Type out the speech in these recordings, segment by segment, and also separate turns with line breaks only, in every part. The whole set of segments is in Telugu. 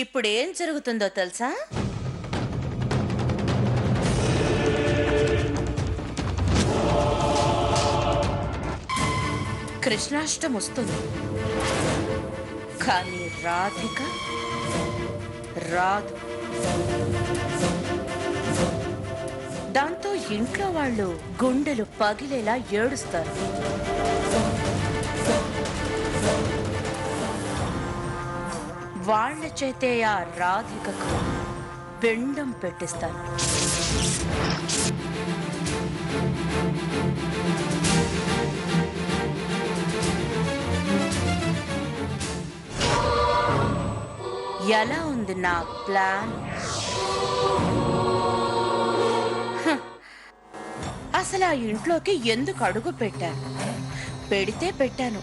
ఇప్పుడేం జరుగుతుందో తెలుసా? కృష్ణాష్టమి వస్తుంది, కానీ రాధిక రాదు. దాంతో ఇంట్లో వాళ్ళు గుండెలు పగిలేలా ఏడుస్తారు. వాళ్ళ చేతే ఆ రాధికకు పిండం పెట్టిస్తారు. ఎలా ఉంది నా ప్లాన్? అసలు ఆ ఇంట్లోకి ఎందుకు అడుగు పెట్టాను? పెడితే పెట్టాను,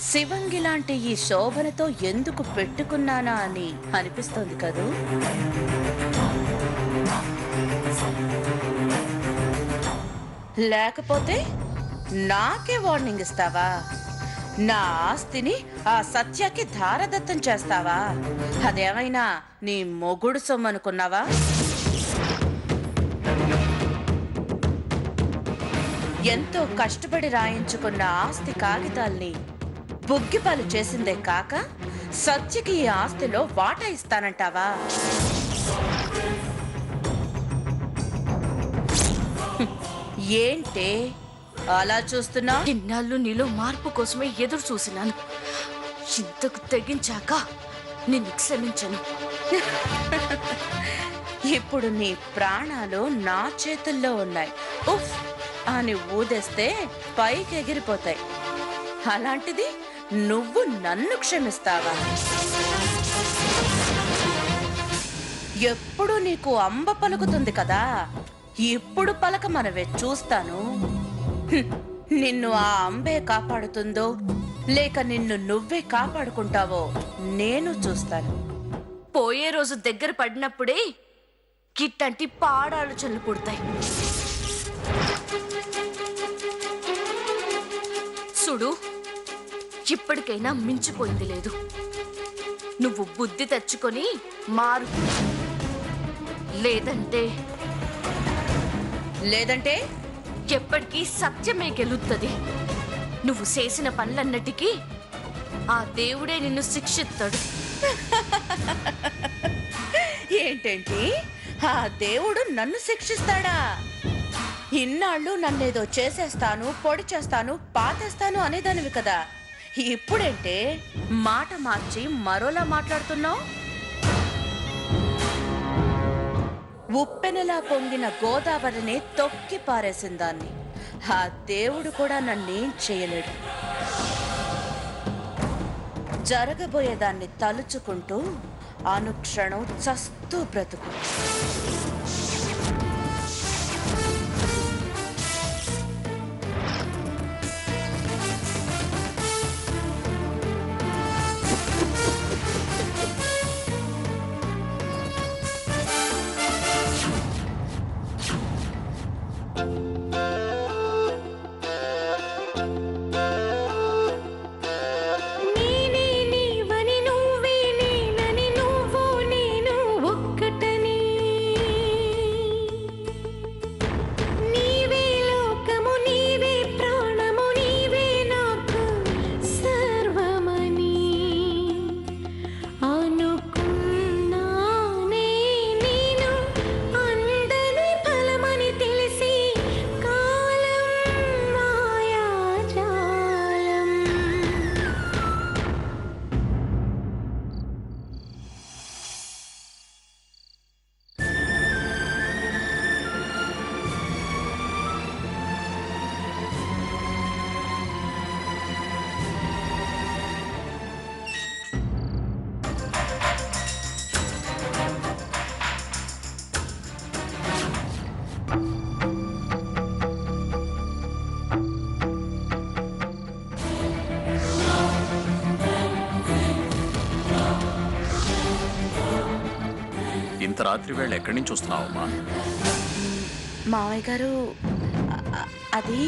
శివంగి లాంటి ఈ శోభనతో ఎందుకు పెట్టుకున్నానా అని అనిపిస్తోంది కదూ. లేకపోతే నాకే వార్నింగ్ ఇస్తావా? నా ఆస్తిని ఆ సత్యకి ధారదత్తం చేస్తావా? అదేమైనా నీ మొగుడు సొమ్మనుకున్నావా? ఎంతో కష్టపడి రాయించుకున్న ఆస్తి కాగితాల్ని బుగ్గిపాలు చేసిందే కాక సత్యకి ఈ ఆస్తిలో వాటా ఇస్తానంటావా? ఏంటే అలా చూస్తున్నా?
ఇన్నాళ్ళు నీలో మార్పు కోసమే ఎదురు చూసినాను. ఇంతకు తెగించాక నిన్ను క్షమించను.
ఇప్పుడు నీ ప్రాణాలు నా చేతుల్లో ఉన్నాయి. ఉఫ్ అని ఊదేస్తే పైకి ఎగిరిపోతాయి. అలాంటిది నువ్వు నన్ను క్షమిస్తావా? ఎప్పుడు నీకు అంబ పలుకుతుంది కదా, ఇప్పుడు పలక మనవే చూస్తాను. నిన్ను ఆ అంబే కాపాడుతుందో లేక నిన్ను నువ్వే కాపాడుకుంటావో నేను చూస్తాను.
పోయే రోజు దగ్గర పడినప్పుడే గిట్టంటి పాడాలోచనలు పుడతాయి. చూడు, ఇప్పటికైనా మించిపోయింది లేదు. నువ్వు బుద్ధి తెచ్చుకొని మారు. లేదంటే
లేదంటే
ఎప్పటికీ సత్యమే గెలుస్తుంది. నువ్వు చేసిన పనులన్నిటికీ ఆ దేవుడే నిన్ను శిక్షిస్తాడు.
ఏంటేంటి? ఆ దేవుడు నన్ను శిక్షిస్తాడా? ఇన్నాళ్ళు నన్నేదో చేసేస్తాను, పొడి చేస్తాను, పాతేస్తాను అనేదానివి కదా. ఇప్పుడేంటే మాట మార్చి మరోలా మాట్లాడుతున్నావు? ఉప్పెనలా పొంగిన గోదావరిని తొక్కి పారేసిన దాన్ని ఆ దేవుడు కూడా నన్నేం చేయలేడు. జరగబోయేదాన్ని తలుచుకుంటూ అనుక్షణం చస్తూ బ్రతుకు.
ఇంత రాత్రి వేళ ఎక్కడి నుంచి వస్తున్నావమ్మా?
మావయ్య గారు, అది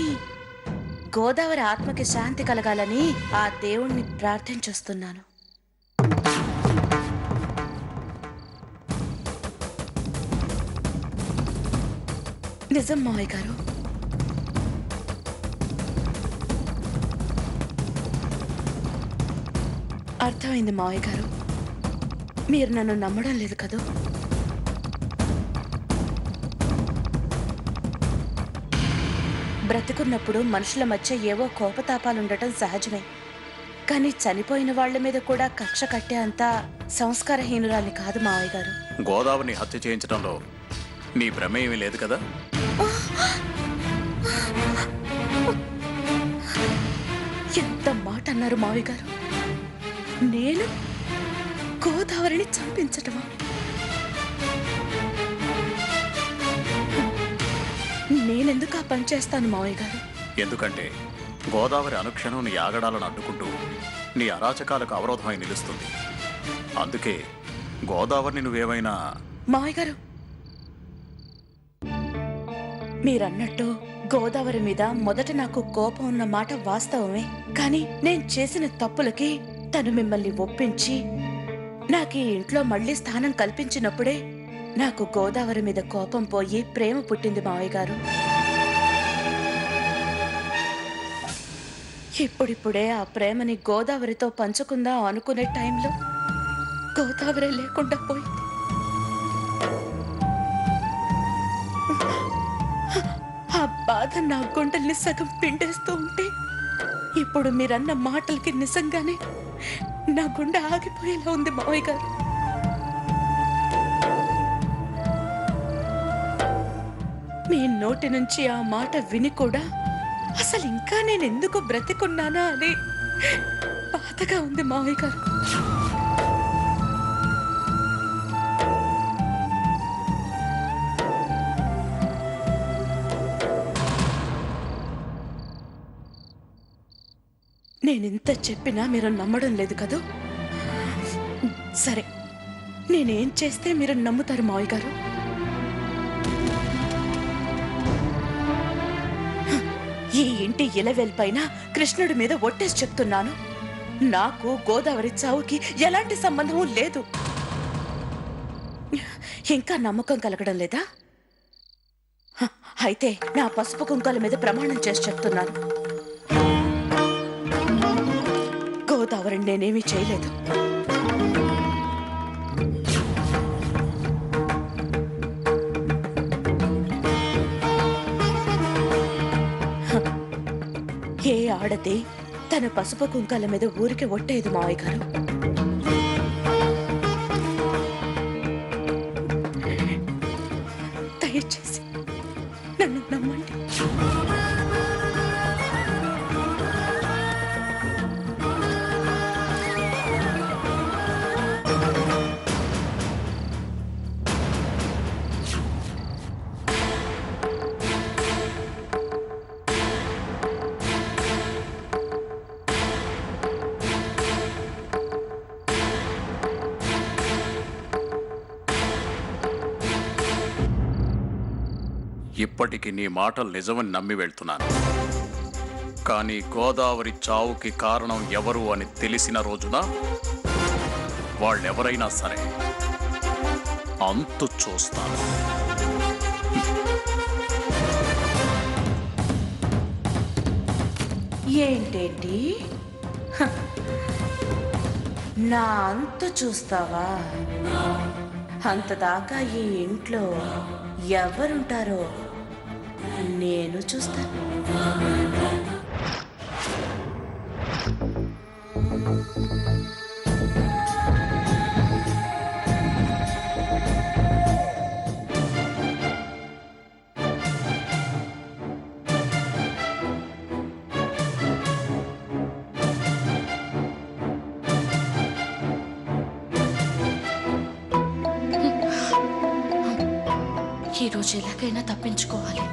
గోదావరి ఆత్మకి శాంతి కలగాలని ఆ దేవుణ్ణి ప్రార్థించొస్తున్నాను. నిజం మావయ్య గారు. అర్థమైంది మావయ్య గారు. మీరు నన్ను నమ్మడం లేదు కదూ? బ్రతికున్నప్పుడు మనుషుల మధ్య ఏవో కోపతాపాలుండటం సహజమే. కానీ చనిపోయిన వాళ్ళ మీద కూడా కక్ష కట్టే అంత సంస్కారహీనురాలి కాదు మావయ్య గారు.
గోదావరిని హత్య చేయించడంలో నీ ప్రమేయమీ లేదు కదా?
ఎంత మాట అన్నారు మావయ్య గారు. నేను గోదావరిని చంపించటమా? నేనెందుకు ఆ పని చేస్తాను మావయ్య గారు?
ఎందుకంటే గోదావరి అనుక్షణం నీ ఆగడాలను అడ్డుకుంటూ నీ అరాచకాలకు అవరోధమై నిలుస్తుంది. అందుకే గోదావరిని నువ్వేమైనా...
మావయ్య గారు, మీరన్నట్టు గోదావరి మీద మొదట నాకు కోపం ఉన్న మాట వాస్తవమే. కానీ నేను చేసిన తప్పులకి తను మిమ్మల్ని ఒప్పించి నాకు ఈ ఇంట్లో మళ్ళీ స్థానం కల్పించినప్పుడే నాకు గోదావరి మీద కోపం పోయి ప్రేమ పుట్టింది మావయ్య గారు. ఇప్పుడిప్పుడే ఆ ప్రేమని గోదావరితో పంచుకుందాం అనుకునే టైంలో గోదావరి లేకుండా పోయింది. ఆ బాధ నా గుండెల్ని సగం పిండేస్తూ ఉంటే ఇప్పుడు మీరన్న మాటలకి నిజంగానే నా గుండె ఆగిపోయేలా ఉంది మావయ్య గారు. మీ నోటి నుంచి ఆ మాట విని కూడా అసలు ఇంకా నేను ఎందుకు బ్రతికున్నానా అని బాధగా ఉంది మావయ్య గారు. నేనింత చెప్పినా మీరు నమ్మడం లేదు కదూ? సరే, నేనేం చేస్తే మీరు నమ్ముతారు మావయ్య గారు? ఈ ఇంటి ఇలవెల్పైన కృష్ణుడి మీద ఒట్టేసి చెప్తున్నాను, నాకు గోదావరి చావుకి ఎలాంటి సంబంధం లేదు. ఇంకా నమ్మకం కలగడం లేదా? అయితే నా పసుపు కుంకాల మీద ప్రమాణం చేసి చెప్తున్నాను, గోదావరిని నేనేమీ చేయలేదు. ఏ ఆడది తన పసుపు కుంకాల మీద ఊరికి ఒట్టేది మావయ్య గారు. దయచేసి నన్ను నమ్మండి.
ఇప్పటికి నీ మాటలు నిజమని నమ్మి వెళ్తున్నాను. కానీ గోదావరి చావుకి కారణం ఎవరు అని తెలిసిన రోజున వాళ్ళెవరైనా సరే అంతు చూస్తాను.
ఏంటేంటి? హ, నా అంతు చూస్తావా? అంతదాకా ఈ ఇంట్లో ఎవరుంటారో నేను చూస్తాను.
ఈరోజు ఎలాగైనా తప్పించుకోవాలి.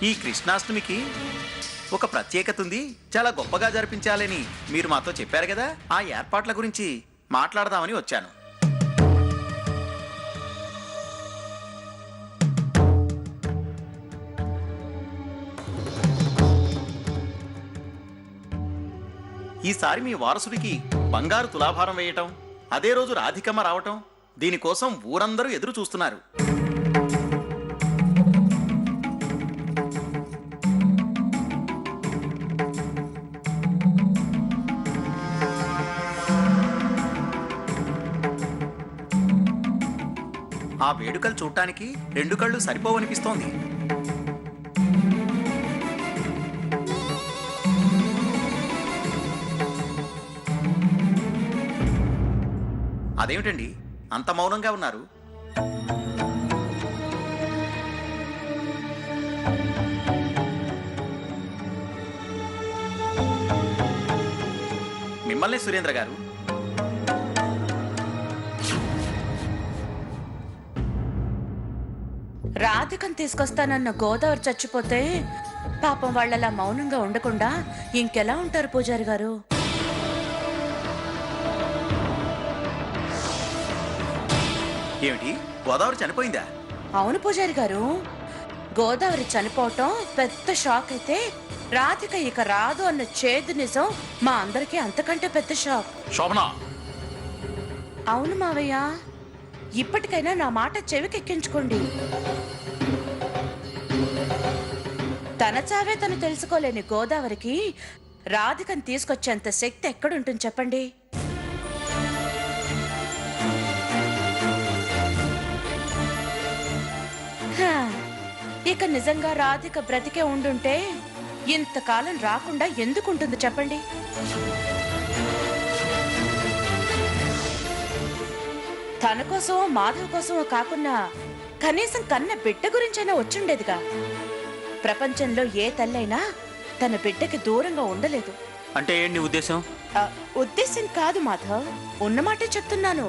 ఈ కృష్ణాష్టమికి ఒక ప్రత్యేకత ఉంది, చాలా గొప్పగా జరిపించాలని మీరు మాతో చెప్పారు కదా, ఆ ఏర్పాట్ల గురించి మాట్లాడదామని వచ్చాను. ఈసారి మీ వారసుడికి బంగారు తులాభారం వేయటం, అదే రోజు రాధికమ్మ రావటం, దీనికోసం ఊరందరూ ఎదురు చూస్తున్నారు. ఆ వేడుకలు చూడటానికి 2 కళ్ళు సరిపోవనిపిస్తోంది. అదేమిటండి అంత మౌనంగా ఉన్నారు? మిమ్మల్ని సురేంద్ర గారు.
రాధికను తీసుకొస్తానన్న గోదావరి చచ్చిపోతే పాపం వాళ్ళలా మౌనంగా ఉండకుండా ఇంకెలా ఉంటారు పూజారి గారు?
ఏమిటి, గోదావరి చనిపోయిందా?
అవును పూజారి గారు, గోదావరి చనిపోవటం పెద్ద షాక్ అయితే రాధిక ఇక రాదు అన్న చేదు నిజం మా అందరికీ అంతకంటే పెద్ద షాక్.
శోభన,
అవును మావయ్య, ఇప్పటికైనా నా మాట చెవికెక్కించుకోండి. తన చావే తను తెలుసుకోలేని గోదావరికి రాధికను తీసుకొచ్చేంత శక్తి ఎక్కడుంటుంది చెప్పండి? హా, ఇక నిజంగా రాధిక బ్రతికే ఉండుంటే ఇంతకాలం రాకుండా ఎందుకుంటుంది చెప్పండి? తన కోసమో మాధవ్ కోసమో కాకుండా కనీసం కన్న బిడ్డ గురించైనా వచ్చుండేదిగా. ప్రపంచంలో ఏ తల్లైనా తన బిడ్డకి దూరంగా ఉండలేదు.
అంటే ఏంటి ఉద్దేశం?
ఉద్దేశం కాదు మాధవ్, ఉన్నమాటే చెప్తున్నాను.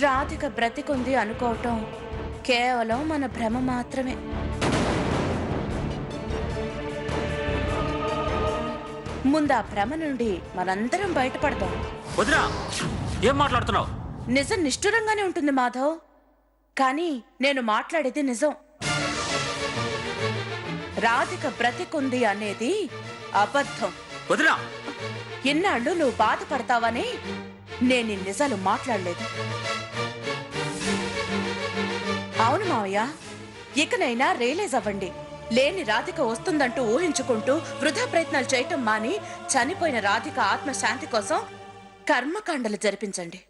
రాధిక బ్రతికుంది అనుకోవటం కేవలం మన భ్రమ మాత్రమే. ముందు ఆ భ్రమ నుండి మనందరం బయటపడతాం.
వదినా, ఏం మాట్లాడుతున్నావు?
నిజం నిష్ఠురంగానే ఉంటుంది మాధవ్, కానీ నేను మాట్లాడేది నిజం. రాధిక బ్రతికుంది అనేది అబద్ధం.
వదినా,
ఇన్నాళ్ళు నువ్వు బాధపడతావని నేను ఈ నిజాలు మాట్లాడలేదు. అవును మావయ్య, ఇకనైనా రియలైజ్ అవ్వండి. లేని రాధిక వస్తుందంటూ ఊహించుకుంటూ వృధా ప్రయత్నాలు చేయటం మాని చనిపోయిన రాధిక ఆత్మశాంతి కోసం కర్మకాండలు జరిపించండి.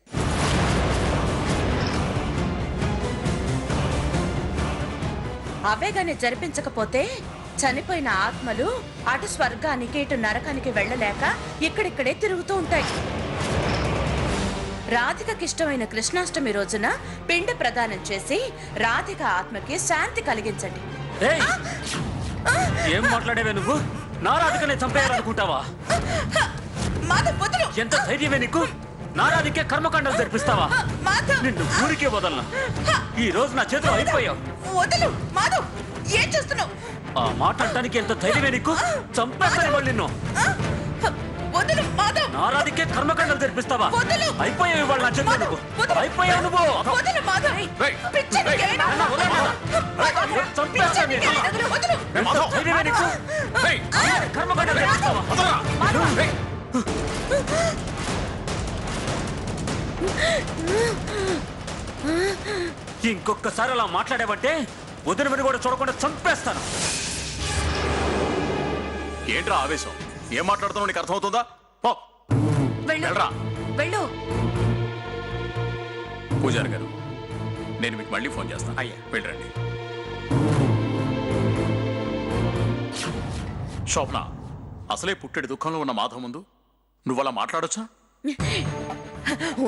అవేగానే జరిపించకపోతే చనిపోయిన ఆత్మలు అటు స్వర్గానికి ఇటు నరకానికి వెళ్ళలేక ఇక్కడిక్కడే తిరుగుతూ ఉంటాయి. రాధికకి ఇష్టమైన కృష్ణాష్టమి రోజున పిండ ప్రదానం చేసి రాధిక ఆత్మకి శాంతి కలిగించండి.
ఏయ్, ఏం మాట్లాడేవే నువ్వు? నా రాధికనే చంపేయాలనుకుంటావా? ఎంత ధైర్యమే నీకు? నా రాధికే కర్మకాండాలు జరిపిస్తావా? నిన్ను ఊరికే వదలను. ఈ రోజు నా చేతిలో అయిపోయావు.
ఏం చేస్తున్నావు?
ఆ మాట్లాడటానికి ఎంత ధైర్యమే నీకు? చంపేస్తాను వాళ్ళు నిన్ను. నా రాధికే కర్మకాండాలు జరిపిస్తావా? అయిపోయావు ఇవాళ నా చేతిలో నువ్వు. అయిపోయావు నువ్వు. చంపేస్తాను నేను. ఎంత ధైర్యమే నీకు? కర్మకాండాలు జరిపిస్తావా? ఇంకొకసారి అలా మాట్లాడేవంటే వదిలిమని కూడా చూడకుండా చంపేస్తాను.
ఏంట్రా ఆవేశం? ఏం మాట్లాడుతున్నావు నీకు అర్థమవుతుందా? పో, వెళ్ళరా.
వెళ్ళు.
పూజారి గారు, నేను మీకు మళ్ళీ ఫోన్ చేస్తాను.
అయ్యా.
వెళ్ళండి. శోభన, అసలే పుట్టెడి దుఃఖంలో ఉన్న మాధవ్ ముందు నువ్వు అలా మాట్లాడొచ్చా?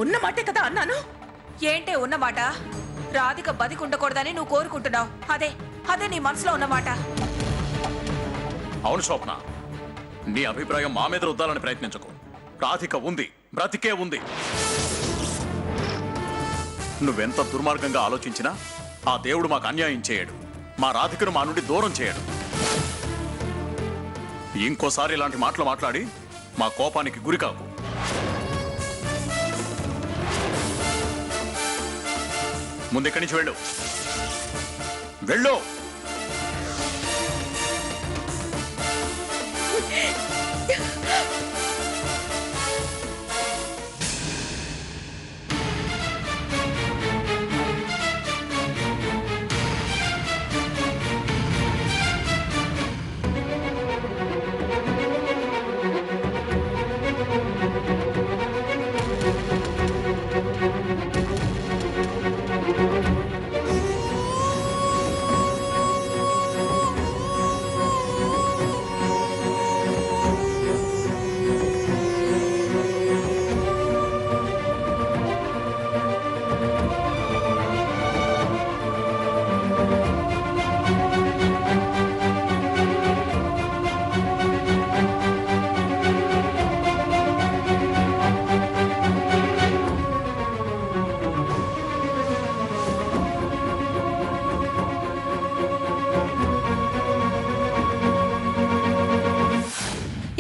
ఉన్న మాటే కదా అన్నాను.
ఏంటే ఉన్నమాట? రాధిక బతికుండకూడదని నువ్వు కోరుకుంటున్నావు. అదే నీ మనసులో ఉన్నమాట.
అవును శోభన, నీ అభిప్రాయం మా మీద రుద్దాలని ప్రయత్నించకు. రాధిక ఉంది, బ్రతికే ఉంది. నువ్వెంత దుర్మార్గంగా ఆలోచించినా ఆ దేవుడు మాకు అన్యాయం చేయడు. మా రాధికను మా నుండి దూరం చేయడు. ఇంకోసారి ఇలాంటి మాటలు మాట్లాడి మా కోపానికి గురికాకు. ముందెక్కడి నుంచి వెళ్ళు. వెళ్ళు.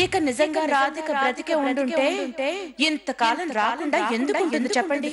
ఇక నిజంగా రాధిక బ్రతికే ఉండుంటే ఇంతకాలం రాకుండా ఎందుకు ఉంటుంది చెప్పండి.